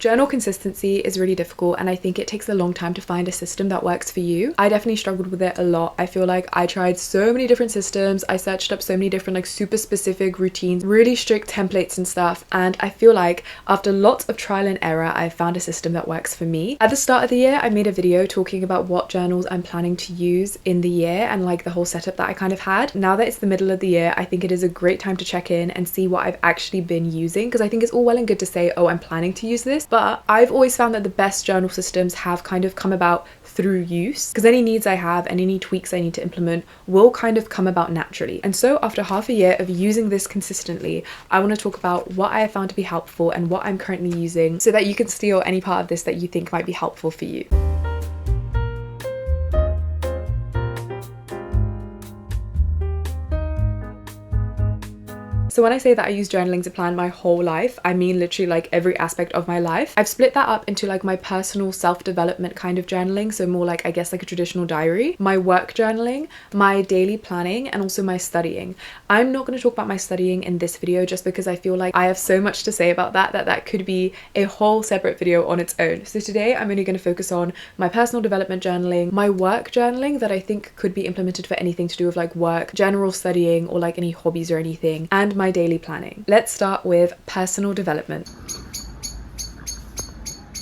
Journal consistency is really difficult, and I think it takes a long time to find a system that works for you. I definitely struggled with it a lot. I feel like I tried so many different systems. I searched up so many different like super specific routines, really strict templates and stuff, and I feel like after lots of trial and error, I found a system that works for me. At the start of the year, I made a video talking about what journals I'm planning to use in the year and like the whole setup that I kind of had. Now that it's the middle of the year, I think it is a great time to check in and see what I've actually been using, because I think it's all well and good to say, oh, I'm planning to use this, but I've always found that the best journal systems have kind of come about through use, because any needs I have and any tweaks I need to implement will kind of come about naturally. And so after half a year of using this consistently, I want to talk about what I have found to be helpful and what I'm currently using, so that you can steal any part of this that you think might be helpful for you. So when I say that I use journaling to plan my whole life, I mean literally like every aspect of my life. I've split that up into like my personal self-development kind of journaling, so more like I guess like a traditional diary, my work journaling, my daily planning, and also my studying. I'm not going to talk about my studying in this video just because I feel like I have so much to say about that could be a whole separate video on its own. So today I'm only going to focus on my personal development journaling, my work journaling that I think could be implemented for anything to do with like work, general studying, or like any hobbies or anything, and my daily planning. Let's start with personal development.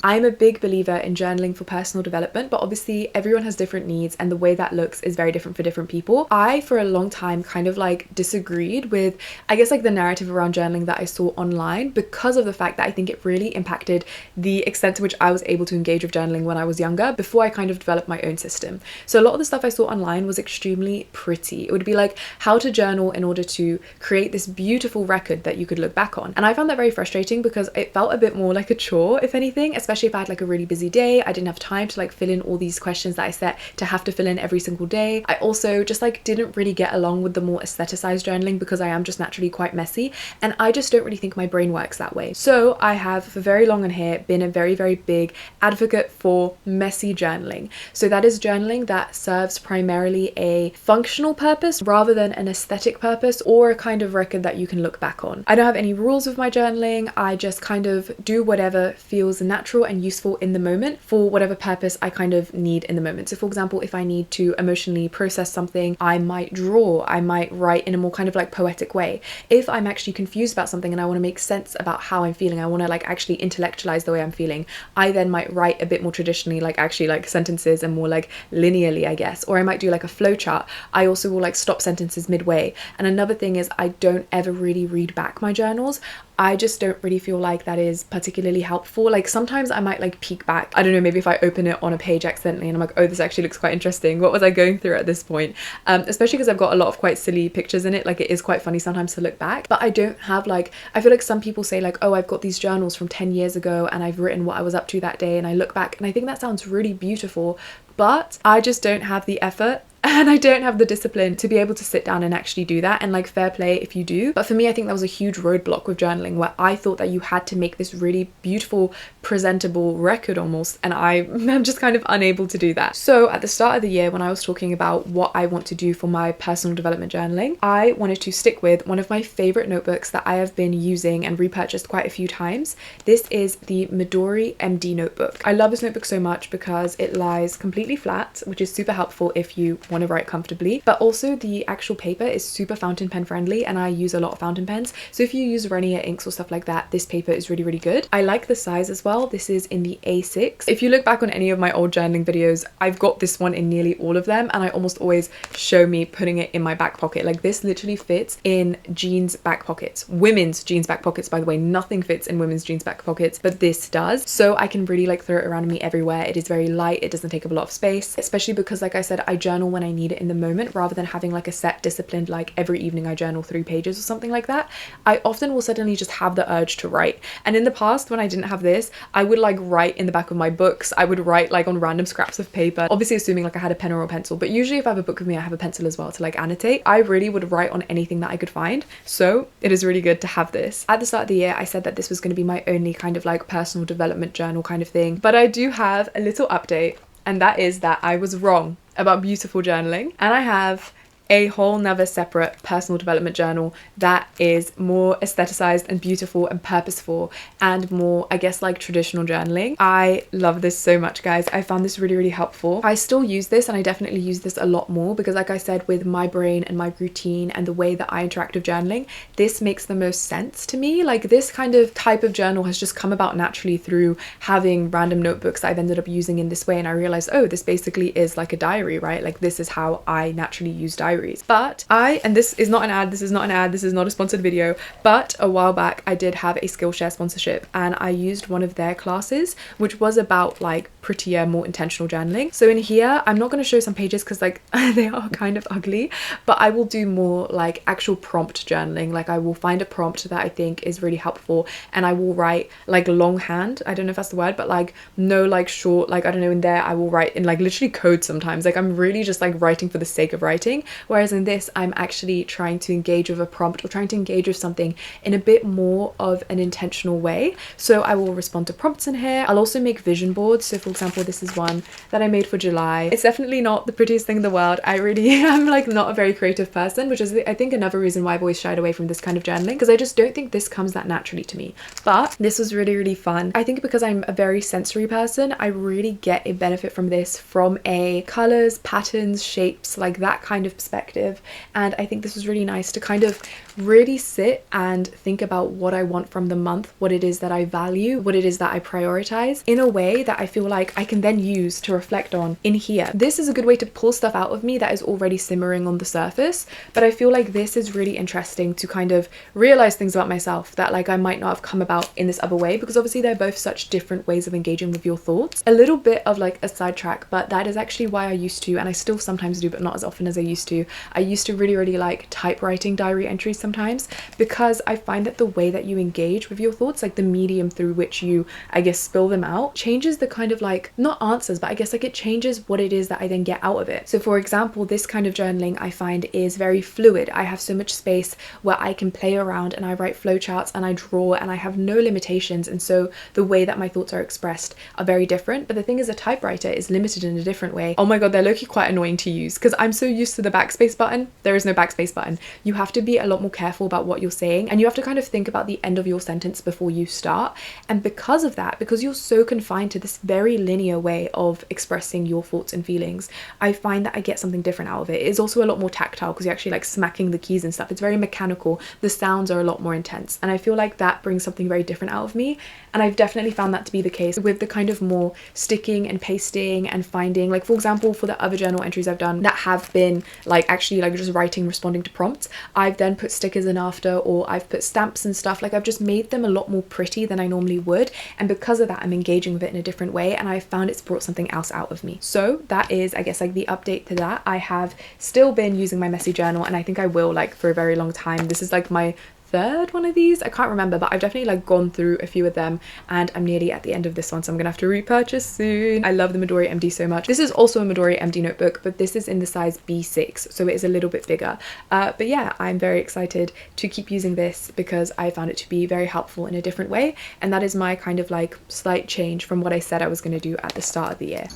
I'm a big believer in journaling for personal development, but obviously everyone has different needs and the way that looks is very different for different people. I, for a long time, kind of like disagreed with, I guess, like the narrative around journaling that I saw online, because of the fact that I think it really impacted the extent to which I was able to engage with journaling when I was younger, before I kind of developed my own system. So a lot of the stuff I saw online was extremely pretty. It would be like how to journal in order to create this beautiful record that you could look back on. And I found that very frustrating because it felt a bit more like a chore, if anything, especially if I had like a really busy day. I didn't have time to like fill in all these questions that I set to have to fill in every single day. I also just like didn't really get along with the more aestheticized journaling because I am just naturally quite messy, and I just don't really think my brain works that way. So I have for very long on here been a very, very big advocate for messy journaling. So that is journaling that serves primarily a functional purpose rather than an aesthetic purpose or a kind of record that you can look back on. I don't have any rules with my journaling. I just kind of do whatever feels natural and useful in the moment for whatever purpose I kind of need in the moment. So for example, if I need to emotionally process something, I might draw, I might write in a more kind of like poetic way. If I'm actually confused about something and I want to make sense about how I'm feeling, I want to like actually intellectualize the way I'm feeling, I then might write a bit more traditionally, like actually like sentences and more like linearly, I guess. Or I might do like a flow chart. I also will like stop sentences midway. And another thing is I don't ever really read back my journals. I just don't really feel like that is particularly helpful. Like sometimes I might like peek back. I don't know, maybe if I open it on a page accidentally and I'm like, oh, this actually looks quite interesting. What was I going through at this point? Especially because I've got a lot of quite silly pictures in it. Like it is quite funny sometimes to look back, but I don't have like, I feel like some people say like, oh, I've got these journals from 10 years ago and I've written what I was up to that day and I look back, and I think that sounds really beautiful, but I just don't have the effort and I don't have the discipline to be able to sit down and actually do that. And like fair play if you do, but for me I think that was a huge roadblock with journaling, where I thought that you had to make this really beautiful presentable record almost, and I'm just kind of unable to do that. So at the start of the year, when I was talking about what I want to do for my personal development journaling, I wanted to stick with one of my favorite notebooks that I have been using and repurchased quite a few times. This is the Midori MD notebook. I love this notebook so much because it lies completely flat, which is super helpful if you want to write comfortably, but also the actual paper is super fountain pen friendly, and I use a lot of fountain pens, so if you use Renier inks or stuff like that, this paper is really, really good. I like the size as well. This is in the A6. If you look back on any of my old journaling videos, I've got this one in nearly all of them, and I almost always show me putting it in my back pocket. Like this literally fits in jeans back pockets, women's jeans back pockets, by the way. Nothing fits in women's jeans back pockets, but this does, so I can really like throw it around me everywhere. It is very light, it doesn't take up a lot of space, especially because like I said, I journal when I need it in the moment rather than having like a set disciplined, like every evening I journal 3 pages or something like that. I often will suddenly just have the urge to write, and in the past when I didn't have this, I would like write in the back of my books. I would write like on random scraps of paper, obviously assuming like I had a pen or a pencil, but usually if I have a book with me I have a pencil as well to like annotate. I really would write on anything that I could find, so it is really good to have this. At the start of the year I said that this was going to be my only kind of like personal development journal kind of thing, but I do have a little update, and that is that I was wrong about beautiful journaling, and I have a whole nother separate personal development journal that is more aestheticized and beautiful and purposeful and more, I guess, like traditional journaling. I love this so much, guys. I found this really, really helpful. I still use this, and I definitely use this a lot more because, like I said, with my brain and my routine and the way that I interact with journaling, this makes the most sense to me. Like, this kind of type of journal has just come about naturally through having random notebooks that I've ended up using in this way, and I realized, oh, this basically is like a diary, right? Like, this is how I naturally use diaries. But and this is not an ad, this is not an ad, this is not a sponsored video, but a while back I did have a Skillshare sponsorship, and I used one of their classes, which was about like prettier, more intentional journaling. So in here, I'm not going to show some pages because like they are kind of ugly, but I will do more like actual prompt journaling. Like, I will find a prompt that I think is really helpful, and I will write like longhand, I don't know if that's the word, but like no like short, like I don't know, in there I will write in like literally code sometimes. Like, I'm really just like writing for the sake of writing, whereas in this I'm actually trying to engage with a prompt or trying to engage with something in a bit more of an intentional way. So I will respond to prompts in here. I'll also make vision boards. So for example, this is one that I made for July. It's definitely not the prettiest thing in the world. I really am like not a very creative person, which is I think another reason why I've always shied away from this kind of journaling, because I just don't think this comes that naturally to me. But this was really, really fun. I think because I'm a very sensory person, I really get a benefit from this from a colors, patterns, shapes, like that kind of perspective. And I think this was really nice to kind of really sit and think about what I want from the month, what it is that I value, what it is that I prioritize, in a way that I feel like I can then use to reflect on in here. This is a good way to pull stuff out of me that is already simmering on the surface, but I feel like this is really interesting to kind of realize things about myself that like I might not have come about in this other way, because obviously they're both such different ways of engaging with your thoughts. A little bit of like a sidetrack, but that is actually why I used to, and I still sometimes do, but not as often as I used to. I used to really, really like typewriting diary entries sometimes, because I find that the way that you engage with your thoughts, like the medium through which you, I guess, spill them out, changes the kind of like, not answers, but I guess like it changes what it is that I then get out of it. So for example, this kind of journaling I find is very fluid. I have so much space where I can play around and I write flowcharts and I draw and I have no limitations, and so the way that my thoughts are expressed are very different. But the thing is, a typewriter is limited in a different way. Oh my god, they're low-key quite annoying to use because I'm so used to the backspace button. There is no backspace button. You have to be a lot more careful about what you're saying, and you have to kind of think about the end of your sentence before you start. And because of that, because you're so confined to this very linear way of expressing your thoughts and feelings, I find that I get something different out of it. It is also a lot more tactile because you're actually like smacking the keys and stuff. It's very mechanical. The sounds are a lot more intense, and I feel like that brings something very different out of me. And I've definitely found that to be the case with the kind of more sticking and pasting and finding, like for example, for the other journal entries I've done that have been like actually like just writing, responding to prompts, I've then put stickers in after, or I've put stamps and stuff. Like, I've just made them a lot more pretty than I normally would, and because of that I'm engaging with it in a different way, and I found it's brought something else out of me. So that is, I guess, like the update to that. I have still been using my messy journal, and I think I will like for a very long time. This is like my third one of these, I can't remember, but I've definitely like gone through a few of them, and I'm nearly at the end of this one, so I'm gonna have to repurchase soon. I love the Midori MD so much. This is also a Midori MD notebook, but this is in the size B6, so it is a little bit bigger. But yeah, I'm very excited to keep using this because I found it to be very helpful in a different way, and that is my kind of like slight change from what I said I was going to do at the start of the year.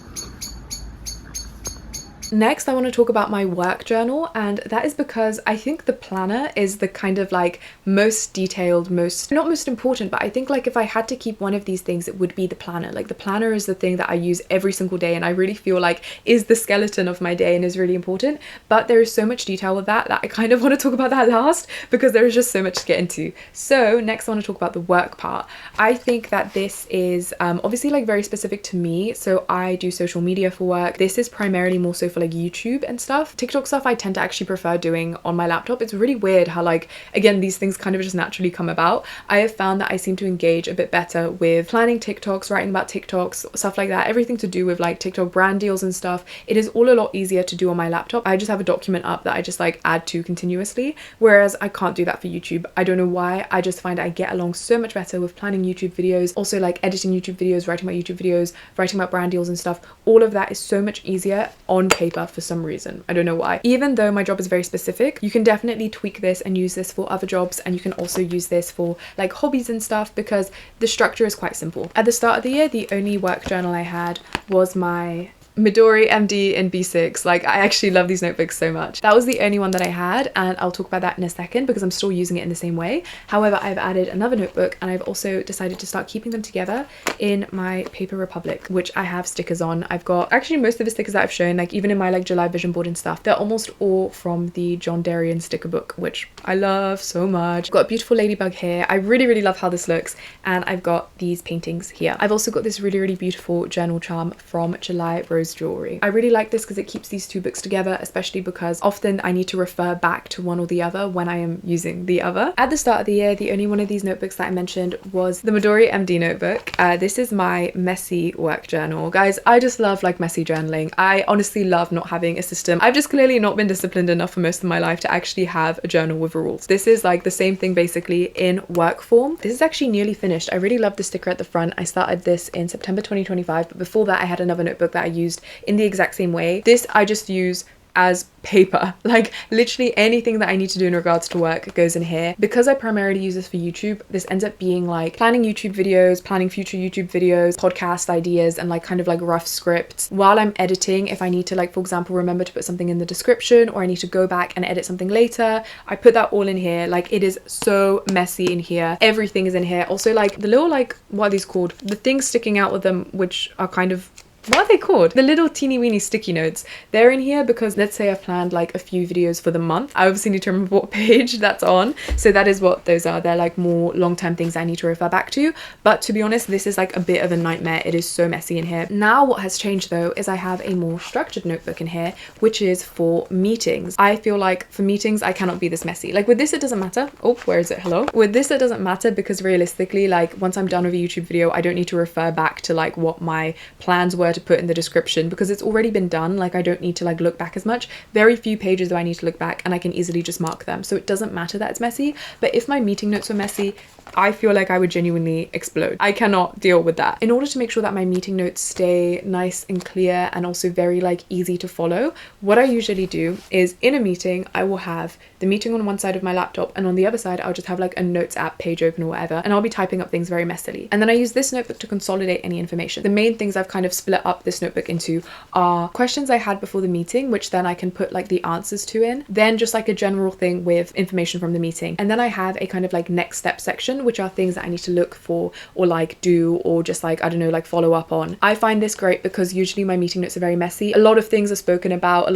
Next, I want to talk about my work journal, and that is because I think the planner is the kind of like most detailed, not most important, but I think like if I had to keep one of these things, it would be the planner. Like, the planner is the thing that I use every single day, and I really feel like is the skeleton of my day and is really important. But there is so much detail with that I kind of want to talk about that last, because there is just so much to get into. So next, I want to talk about the work part. I think that this is obviously like very specific to me. So I do social media for work. This is primarily more so for like YouTube and stuff. TikTok stuff I tend to actually prefer doing on my laptop. It's really weird how like, again, these things kind of just naturally come about. I have found that I seem to engage a bit better with planning TikToks, writing about TikToks, stuff like that. Everything to do with like TikTok brand deals and stuff. It is all a lot easier to do on my laptop. I just have a document up that I just like add to continuously, whereas I can't do that for YouTube. I don't know why. I just find I get along so much better with planning YouTube videos, also like editing YouTube videos, writing about YouTube videos, writing about brand deals and stuff. All of that is so much easier on paper for some reason. I don't know why. Even though my job is very specific, you can definitely tweak this and use this for other jobs, and you can also use this for like hobbies and stuff, because the structure is quite simple. At the start of the year, the only work journal I had was my Midori MD in B6. Like, I actually love these notebooks so much. That was the only one that I had, and I'll talk about that in a second because I'm still using it in the same way. However, I've added another notebook, and I've also decided to start keeping them together in my Paper Republic, which I have stickers on. I've got actually most of the stickers that I've shown, like even in my like July vision board and stuff, they're almost all from the John Darien sticker book, which I love so much. I've got a beautiful ladybug here. I really love how this looks, and I've got these paintings here. I've also got this really beautiful journal charm from July Rose Jewelry. I really like this because it keeps these two books together, especially because often I need to refer back to one or the other when I am using the other. At the start of the year, the only one of these notebooks that I mentioned was the Midori MD notebook. This is my messy work journal. Guys, I just love like messy journaling. I honestly love not having a system. I've just clearly not been disciplined enough for most of my life to actually have a journal with rules. This is like the same thing basically in work form. This is actually nearly finished. I really love the sticker at the front. I started this in September 2025, but before that I had another notebook that I used in the exact same way. This I just use as paper. Like literally anything that I need to do in regards to work goes in here. Because I primarily use this for YouTube, this ends up being like planning YouTube videos, planning future YouTube videos, podcast ideas, and like kind of like rough scripts. While I'm editing, if I need to like, for example, remember to put something in the description, or I need to go back and edit something later, I put that all in here. Like it is so messy in here. Everything is in here. Also like the little like, what are these called? The things sticking out with them, which are kind of, what are they called? The little teeny weeny sticky notes. They're in here because let's say I've planned like a few videos for the month. I obviously need to remember what page that's on. So that is what those are. They're like more long-term things I need to refer back to. But to be honest, this is like a bit of a nightmare. It is so messy in here. Now what has changed though is I have a more structured notebook in here, which is for meetings. I feel like for meetings, I cannot be this messy. Like with this, it doesn't matter. Oh, where is it? Hello? With this, it doesn't matter because realistically, like once I'm done with a YouTube video, I don't need to refer back to like what my plans were to put in the description because it's already been done. Like I don't need to like look back as much. Very few pages do I need to look back, and I can easily just mark them. So it doesn't matter that it's messy. But if my meeting notes were messy, I feel like I would genuinely explode. I cannot deal with that. In order to make sure that my meeting notes stay nice and clear and also very like easy to follow, what I usually do is in a meeting, I will have the meeting on one side of my laptop, and on the other side, I'll just have like a notes app page open or whatever, and I'll be typing up things very messily. And then I use this notebook to consolidate any information. The main things I've kind of split up this notebook into are questions I had before the meeting, which then I can put like the answers to in, then just like a general thing with information from the meeting. And then I have a kind of like next step section, which are things that I need to look for or like do, or just like, I don't know, like follow up on. I find this great because usually my meeting notes are very messy. A lot of things are spoken about,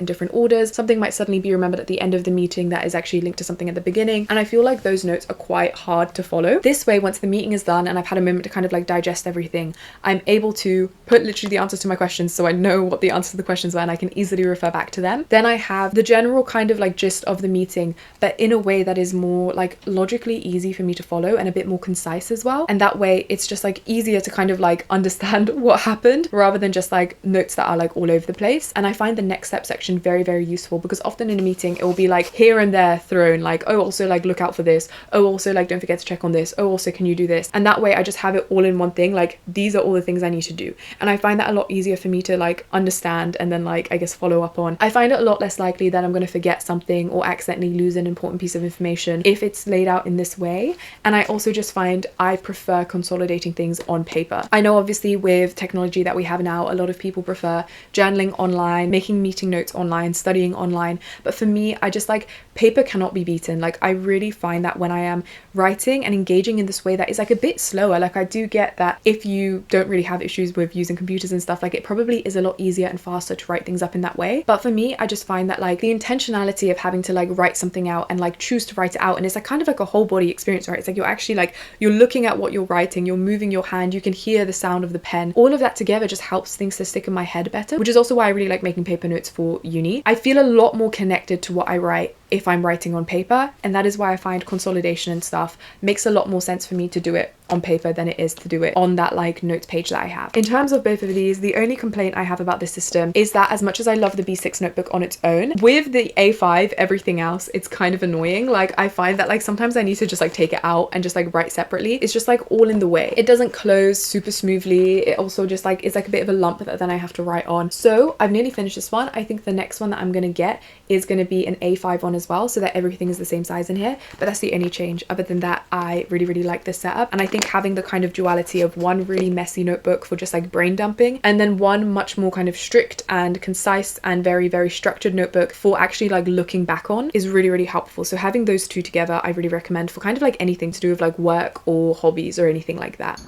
in different orders. Something might suddenly be remembered at the end of the meeting that is actually linked to something at the beginning. And I feel like those notes are quite hard to follow. This way, once the meeting is done and I've had a moment to kind of like digest everything, I'm able to put literally the answers to my questions so I know what the answers to the questions were and I can easily refer back to them. Then I have the general kind of like gist of the meeting, but in a way that is more like logically easy for me to follow and a bit more concise as well. And that way it's just like easier to kind of like understand what happened rather than just like notes that are like all over the place. And I find the next step section very useful because often in a meeting it will be like here and there thrown like, oh, also like look out for this, oh, also like don't forget to check on this, oh, also can you do this? And that way I just have it all in one thing, like these are all the things I need to do. And I find that a lot easier for me to like understand and then like I guess follow up on. I find it a lot less likely that I'm going to forget something or accidentally lose an important piece of information if it's laid out in this way. And I also just find I prefer consolidating things on paper. I know obviously with technology that we have now, a lot of people prefer journaling online, making meeting notes online, studying online, but for me, I just like paper cannot be beaten. Like I really find that when I am writing and engaging in this way that is like a bit slower, like I do get that if you don't really have issues with using computers and stuff, like it probably is a lot easier and faster to write things up in that way. But for me, I just find that like the intentionality of having to like write something out and like choose to write it out, and it's like kind of like a whole body experience, right? It's like you're actually like, you're looking at what you're writing, you're moving your hand, you can hear the sound of the pen. All of that together just helps things to stick in my head better, which is also why I really like making paper notes for uni. I feel a lot more connected to what I write if I'm writing on paper, and that is why I find consolidation and stuff makes a lot more sense for me to do it on paper than it is to do it on that like notes page that I have. In terms of both of these, the only complaint I have about this system is that as much as I love the B6 notebook on its own, with the A5 everything else, it's kind of annoying. Like I find that like sometimes I need to just like take it out and just like write separately. It's just like all in the way. It doesn't close super smoothly. It also just like it's like a bit of a lump that then I have to write on. So I've nearly finished this one. I think the next one that I'm gonna get is gonna be an A5 one as well, so that everything is the same size in here. But that's the only change. Other than that, I really like this setup, and I think think having the kind of duality of one really messy notebook for just like brain dumping, and then one much more kind of strict and concise and very, very structured notebook for actually like looking back on is really, really helpful. So having those two together, I really recommend for kind of like anything to do with like work or hobbies or anything like that.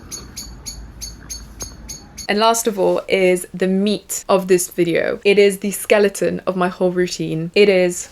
And last of all is the meat of this video. It is the skeleton of my whole routine. It is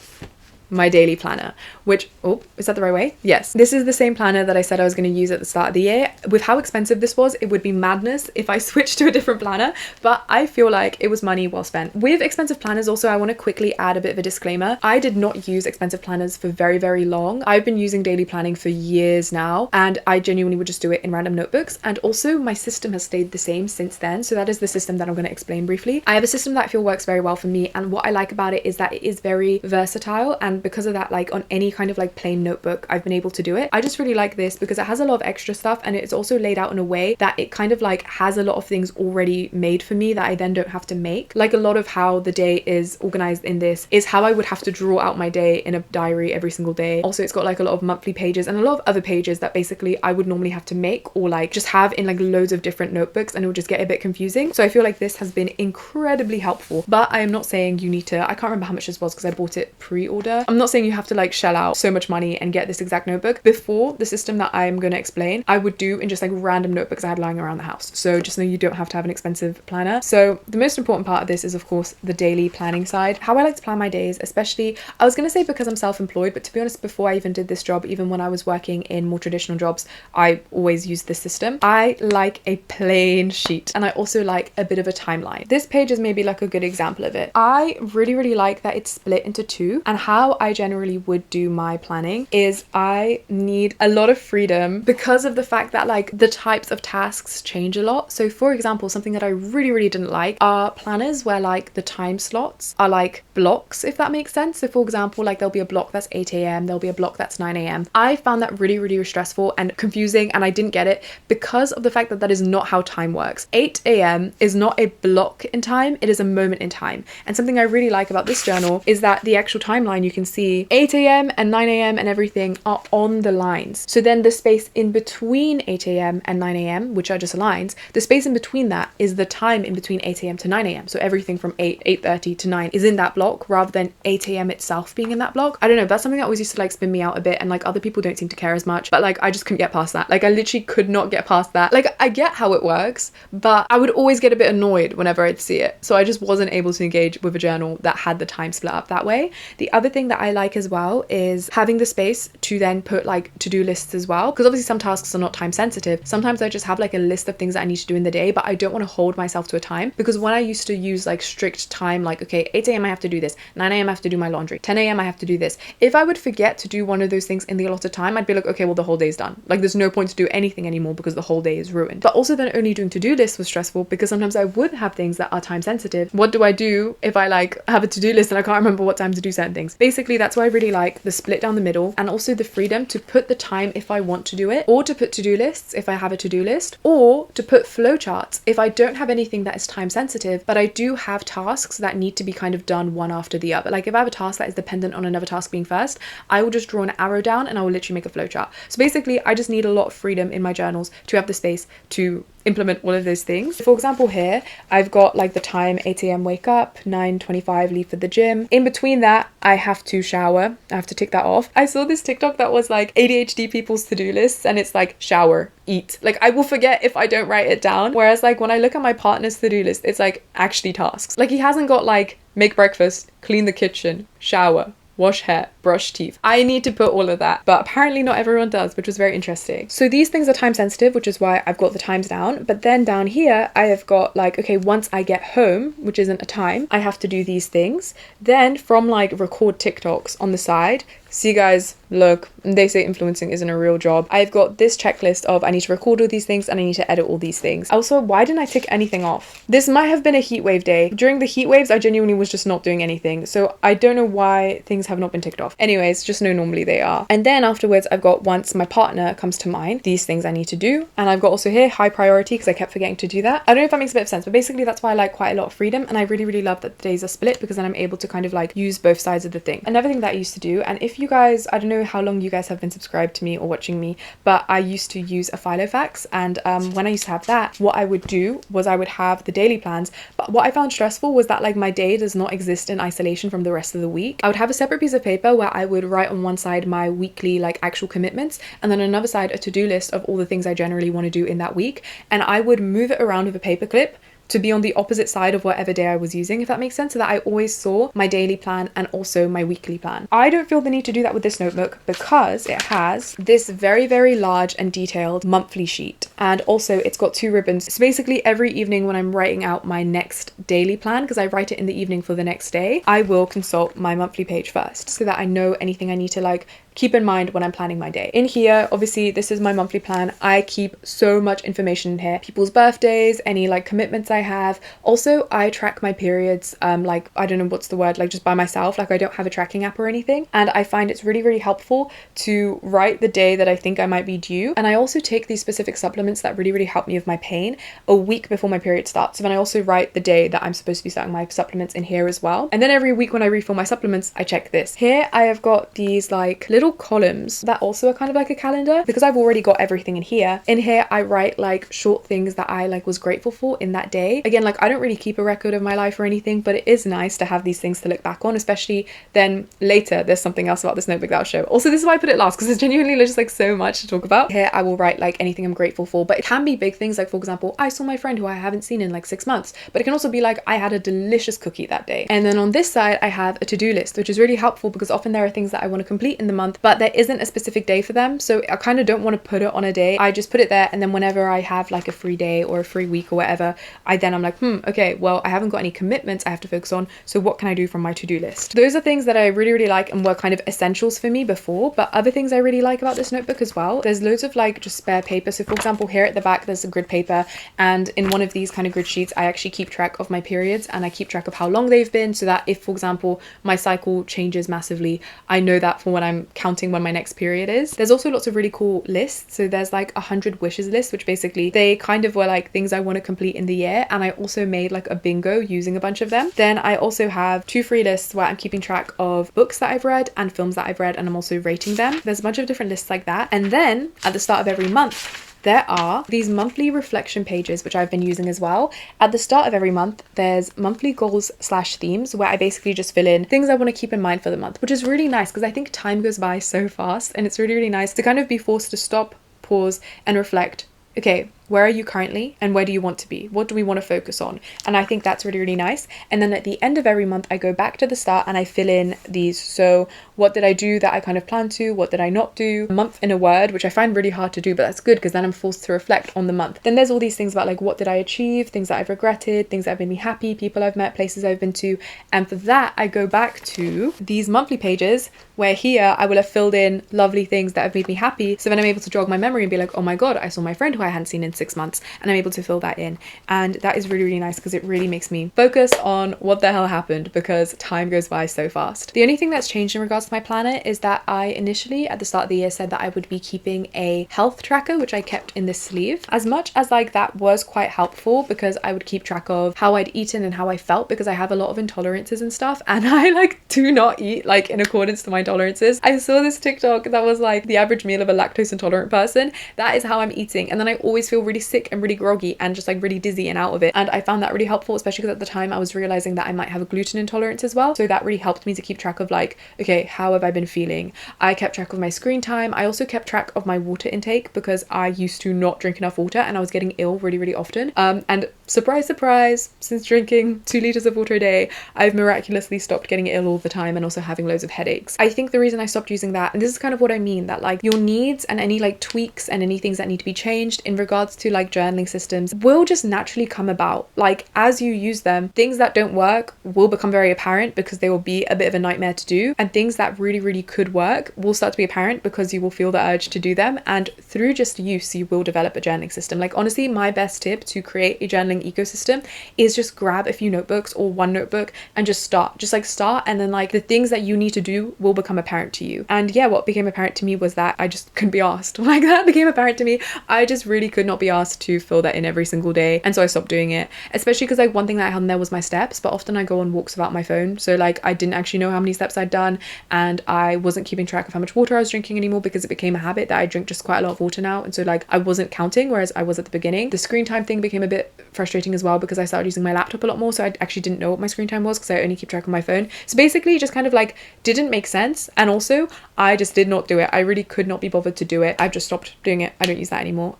my daily planner, which, oh, is that the right way? Yes. This is the same planner that I said I was going to use at the start of the year. With how expensive this was, it would be madness if I switched to a different planner, but I feel like it was money well spent. With expensive planners also, I want to quickly add a bit of a disclaimer. I did not use expensive planners for very, very long. I've been using daily planning for years now, and I genuinely would just do it in random notebooks. And also my system has stayed the same since then. So that is the system that I'm going to explain briefly. I have a system that I feel works very well for me, and what I like about it is that it is very versatile, and because of that, like on any kind of like plain notebook, I've been able to do it. I just really like this because it has a lot of extra stuff, and it's also laid out in a way that it kind of like has a lot of things already made for me that I then don't have to make. Like a lot of how the day is organized in this is how I would have to draw out my day in a diary every single day. Also, it's got like a lot of monthly pages and a lot of other pages that basically I would normally have to make or like just have in like loads of different notebooks, and it would just get a bit confusing. So I feel like this has been incredibly helpful, but I am not saying you need to, I can't remember how much this was because I bought it pre-order. I'm not saying you have to like shell out so much money and get this exact notebook. Before, the system that I'm going to explain, I would do in just like random notebooks I had lying around the house. So just know you don't have to have an expensive planner. So the most important part of this is of course the daily planning side. How I like to plan my days, especially, I was going to say because I'm self-employed, but to be honest, before I even did this job, even when I was working in more traditional jobs, I always used this system. I like a plain sheet, and I also like a bit of a timeline. This page is maybe like a good example of it. I really, really like that it's split into two, and how I generally would do my planning is I need a lot of freedom because of the fact that like the types of tasks change a lot. So for example, something that I really, really didn't like are planners where like the time slots are like blocks, if that makes sense. So for example, like there'll be a block that's 8 a.m, there'll be a block that's 9 a.m. I found that really, really stressful and confusing, and I didn't get it because of the fact that that is not how time works. 8 a.m is not a block in time, it is a moment in time. And something I really like about this journal is that the actual timeline, you can see 8 a.m and 9 a.m and everything are on the lines. So then the space in between 8 a.m and 9 a.m, which are just lines, the space in between that is the time in between 8 a.m to 9 a.m. So everything from 8:30 to 9 is in that block rather than 8 a.m itself being in that block. I don't know, that's something that always used to like spin me out a bit, and like other people don't seem to care as much, but like I just couldn't get past that. Like I literally could not get past that. Like I get how it works, but I would always get a bit annoyed whenever I'd see it. So I just wasn't able to engage with a journal that had the time split up that way. The other thing that I like as well is having the space to then put like to-do lists as well, because obviously some tasks are not time sensitive. Sometimes I just have like a list of things that I need to do in the day, but I don't want to hold myself to a time, because when I used to use like strict time, like okay, 8 a.m I have to do this, 9 a.m I have to do my laundry, 10 a.m I have to do this. If I would forget to do one of those things in the allotted time, I'd be like, okay, well the whole day's done. Like there's no point to do anything anymore because the whole day is ruined. But also then only doing to-do lists was stressful because sometimes I would have things that are time sensitive. What do I do if I like have a to-do list and I can't remember what time to do certain things? Basically, that's why I really like the split down the middle, and also the freedom to put the time if I want to do it, or to put to-do lists if I have a to-do list, or to put flowcharts if I don't have anything that is time sensitive, but I do have tasks that need to be kind of done one after the other. Like if I have a task that is dependent on another task being first, I will just draw an arrow down and I will literally make a flowchart. So basically, I just need a lot of freedom in my journals to have the space to implement all of those things. For example, here I've got like the time 8 a.m wake up, 9:25 leave for the gym. In between that, I have to shower. I have to tick that off. I saw this TikTok that was like ADHD people's to-do lists, and it's like shower, eat. Like I will forget if I don't write it down. Whereas like when I look at my partner's to-do list, it's like actually tasks. Like he hasn't got like make breakfast, clean the kitchen, shower, wash hair, brush teeth. I need to put all of that, but apparently not everyone does, which was very interesting. So these things are time sensitive, which is why I've got the times down. But then down here, I have got like, okay, once I get home, which isn't a time, I have to do these things. Then from like record TikToks on the side, see guys, look, they say influencing isn't a real job. I've got this checklist of I need to record all these things and I need to edit all these things. Also, why didn't I tick anything off? This might have been a heat wave day. During the heat waves, I genuinely was just not doing anything. So I don't know why things have not been ticked off. Anyways, just know normally they are. And then afterwards, I've got once my partner comes to mind, these things I need to do. And I've got also here high priority because I kept forgetting to do that. I don't know if that makes a bit of sense, but basically that's why I like quite a lot of freedom. And I really, really love that the days are split because then I'm able to kind of like use both sides of the thing. Another thing that I used to do, and if you guys, I don't know how long you guys have been subscribed to me or watching me, but I used to use a Filofax, and when I used to have that, what I would do was I would have the daily plans, but what I found stressful was that like my day does not exist in isolation from the rest of the week. I would have a separate piece of paper where I would write on one side my weekly like actual commitments, and then on another side a to-do list of all the things I generally want to do in that week, and I would move it around with a paper clip to be on the opposite side of whatever day I was using, if that makes sense, so that I always saw my daily plan and also my weekly plan. I don't feel the need to do that with this notebook because it has this very, very large and detailed monthly sheet, and also it's got 2 ribbons. So basically every evening when I'm writing out my next daily plan, because I write it in the evening for the next day, I will consult my monthly page first so that I know anything I need to like keep in mind when I'm planning my day. In here, obviously this is my monthly plan. I keep so much information in here, people's birthdays, any like commitments I have. Also, I track my periods, like, I don't know what's the word, like just by myself, like I don't have a tracking app or anything. And I find it's really, really helpful to write the day that I think I might be due. And I also take these specific supplements that really, really help me with my pain a week before my period starts. So then I also write the day that I'm supposed to be starting my supplements in here as well. And then every week when I refill my supplements, I check this. Here I have got these like little columns that also are kind of like a calendar, because I've already got everything in here. In here I write like short things that I like was grateful for in that day. Again, like I don't really keep a record of my life or anything, but it is nice to have these things to look back on, especially then later there's something else about this notebook that I'll show. Also, this is why I put it last, because there's genuinely just like so much to talk about. Here I will write like anything I'm grateful for, but it can be big things, like for example, I saw my friend who I haven't seen in like 6 months, but it can also be like I had a delicious cookie that day. And then on this side I have a to-do list, which is really helpful because often there are things that I want to complete in the month, but there isn't a specific day for them, so I kind of don't want to put it on a day. I just put it there, and then whenever I have like a free day or a free week or whatever, I'm like, okay, well, I haven't got any commitments I have to focus on, so what can I do from my to-do list? Those are things that I really, really like and were kind of essentials for me before. But other things I really like about this notebook as well, there's loads of like just spare paper. So for example, here at the back there's a grid paper, and in one of these kind of grid sheets I actually keep track of my periods, and I keep track of how long they've been, so that if for example my cycle changes massively, I know that for when I'm counting when my next period is. There's also lots of really cool lists. So there's like 100 wishes list, which basically they kind of were like things I want to complete in the year, and I also made like a bingo using a bunch of them. Then I also have 2 free lists where I'm keeping track of books that I've read and films that I've read, and I'm also rating them. There's a bunch of different lists like that. And then at the start of every month there are these monthly reflection pages, which I've been using as well. At the start of every month, there's monthly goals / themes, where I basically just fill in things I want to keep in mind for the month, which is really nice because I think time goes by so fast, and it's really, really nice to kind of be forced to stop, pause, and reflect. Okay, where are you currently and where do you want to be? What do we want to focus on? And I think that's really, really nice. And then at the end of every month, I go back to the start and I fill in these. So what did I do that I kind of planned to? What did I not do? A month in a word, which I find really hard to do, but that's good because then I'm forced to reflect on the month. Then there's all these things about like, what did I achieve? Things that I've regretted, things that have made me happy, people I've met, places I've been to. And for that, I go back to these monthly pages where here I will have filled in lovely things that have made me happy. So then I'm able to jog my memory and be like, oh my God, I saw my friend who I hadn't seen in 6 months, and I'm able to fill that in. And that is really, really nice because it really makes me focus on what the hell happened, because time goes by so fast. The only thing that's changed in regards to my planner is that I initially at the start of the year said that I would be keeping a health tracker, which I kept in this sleeve. As much as like that was quite helpful because I would keep track of how I'd eaten and how I felt, because I have a lot of intolerances and stuff, and I like do not eat like in accordance to my tolerances. I saw this TikTok that was like the average meal of a lactose intolerant person. That is how I'm eating, and then I always feel really sick and really groggy and just like really dizzy and out of it. And I found that really helpful, especially because at the time I was realizing that I might have a gluten intolerance as well. So that really helped me to keep track of like, okay, how have I been feeling? I kept track of my screen time. I also kept track of my water intake because I used to not drink enough water and I was getting ill really, really often. And surprise, surprise, since drinking 2 liters of water a day, I've miraculously stopped getting ill all the time and also having loads of headaches. I think the reason I stopped using that, and this is kind of what I mean, that like your needs and any like tweaks and any things that need to be changed in regards to like journaling systems will just naturally come about. Like as you use them, things that don't work will become very apparent because they will be a bit of a nightmare to do, and things that really, really could work will start to be apparent because you will feel the urge to do them. And through just use, you will develop a journaling system. Like honestly, my best tip to create a journaling journaling ecosystem is just grab a few notebooks or one notebook and just start, and then like the things that you need to do will become apparent to you. And yeah, what became apparent to me was that I just couldn't be asked. Like that became apparent to me. I just really could not be asked to fill that in every single day, and so I stopped doing it, especially because like one thing that I had in there was my steps, but often I go on walks without my phone, so like I didn't actually know how many steps I'd done, and I wasn't keeping track of how much water I was drinking anymore because it became a habit that I drink just quite a lot of water now, and so like I wasn't counting, whereas I was at the beginning. The screen time thing became a bit frustrating as well because I started using my laptop a lot more, so I actually didn't know what my screen time was because I only keep track of my phone. So basically just kind of like didn't make sense, and also I just did not do it. I really could not be bothered to do it. I've just stopped doing it. I don't use that anymore,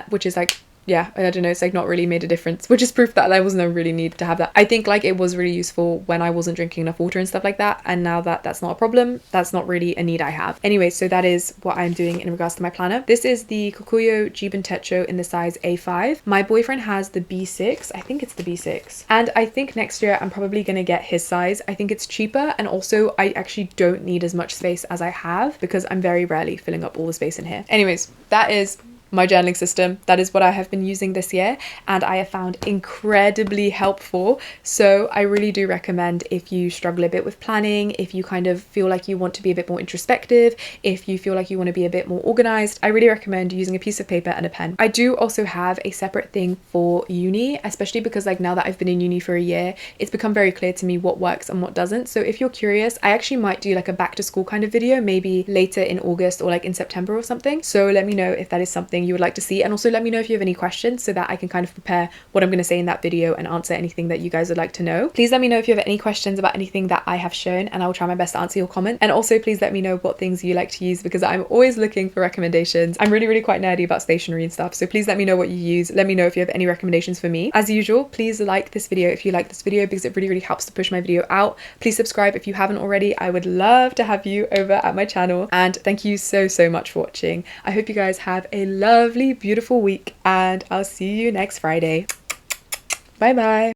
which is like, yeah, I don't know, it's like not really made a difference, which is proof that there was no really need to have that. I think like it was really useful when I wasn't drinking enough water and stuff like that, and now that that's not a problem, that's not really a need I have. Anyway, so that is what I'm doing in regards to my planner. This is the Kokuyo Jibun Techo in the size A5. My boyfriend has the B6, I think it's the B6, and I think next year I'm probably gonna get his size. I think it's cheaper, and also I actually don't need as much space as I have because I'm very rarely filling up all the space in here. Anyways, that is my journaling system. That is what I have been using this year, and I have found incredibly helpful. So I really do recommend, if you struggle a bit with planning, if you kind of feel like you want to be a bit more introspective, if you feel like you want to be a bit more organized, I really recommend using a piece of paper and a pen. I do also have a separate thing for uni, especially because like now that I've been in uni for a year, it's become very clear to me what works and what doesn't. So if you're curious, I actually might do like a back to school kind of video, maybe later in August or like in September or something. So let me know if that is something you would like to see, and also let me know if you have any questions so that I can kind of prepare what I'm going to say in that video and answer anything that you guys would like to know. Please let me know if you have any questions about anything that I have shown, and I will try my best to answer your comment. And also please let me know what things you like to use, because I'm always looking for recommendations. I'm really quite nerdy about stationery and stuff, so please let me know what you use. Let me know if you have any recommendations for me. As usual, please like this video if you like this video, because it really helps to push my video out. Please subscribe if you haven't already. I would love to have you over at my channel, and thank you so much for watching. I hope you guys have a lovely, beautiful week, and I'll see you next Friday. Bye bye.